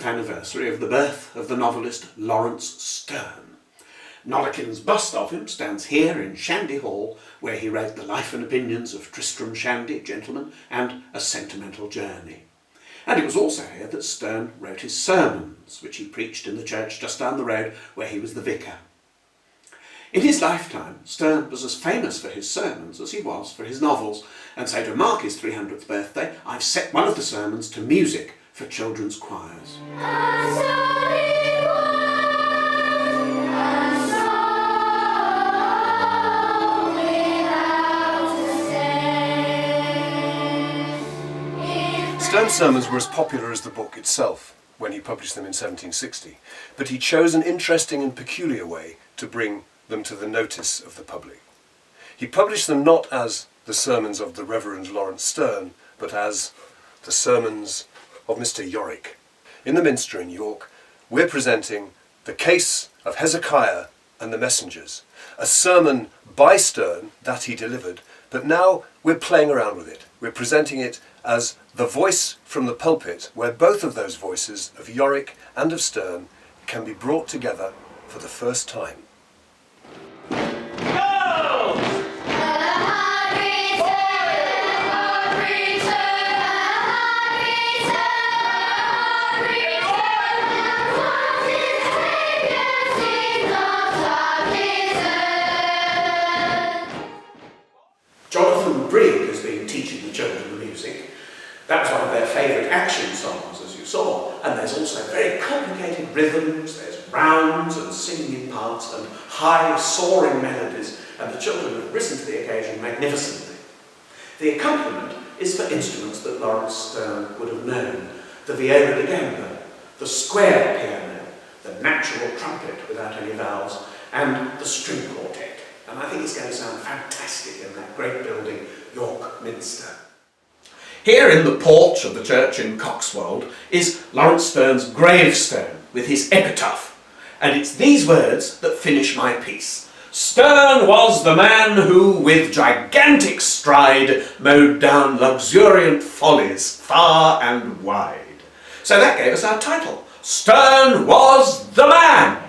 100th anniversary of the birth of the novelist Laurence Sterne. Nollekyn's bust of him stands here in Shandy Hall, where he wrote the life and opinions of Tristram Shandy, gentleman, and A Sentimental Journey. And it was also here that Sterne wrote his sermons, which he preached in the church just down the road where he was the vicar. In his lifetime, Sterne was as famous for his sermons as he was for his novels, and so to mark his 300th birthday, I've set one of the sermons to music for children's choirs. Sterne's sermons were as popular as the book itself when he published them in 1760, but he chose an interesting and peculiar way to bring them to the notice of the public. He published them not as the sermons of the Reverend Laurence Sterne, but as the sermons of Mr. Yorick. In the Minster in York, we're presenting The Case of Hezekiah and the Messengers, a sermon by Sterne that he delivered, but now we're playing around with it. We're presenting it as the voice from the pulpit, where both of those voices, of Yorick and of Sterne, can be brought together for the first time. Brigg has been teaching the children the music. That was one of their favourite action songs, as you saw, and there's also very complicated rhythms, there's rounds and singing in parts and high soaring melodies, and the children have risen to the occasion magnificently. The accompaniment is for instruments that Laurence Sterne would have known: the viola da gamba, the square piano, the natural trumpet without any valves, and the string quartet. And I think it's going to sound fantastic in that great building, York Minster. Here in the porch of the church in Coxwold is Laurence Sterne's gravestone with his epitaph. And it's these words that finish my piece. Sterne was the man who, with gigantic stride, mowed down luxuriant follies far and wide. So that gave us our title. Sterne was the man!